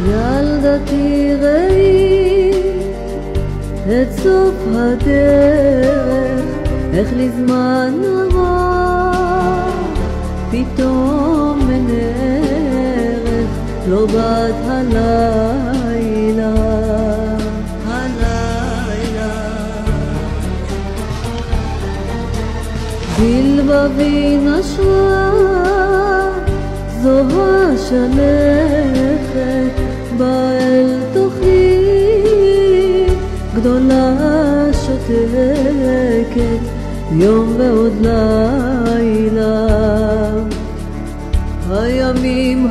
ילדתי ראי את סוף הדרך, איך לזמן עבר פתאום אין ערך, לא באת הלילה, בלבבי נשרה זו השלכת, באה אל תוכי גדולה שותקת, יום ועוד לילה. הימים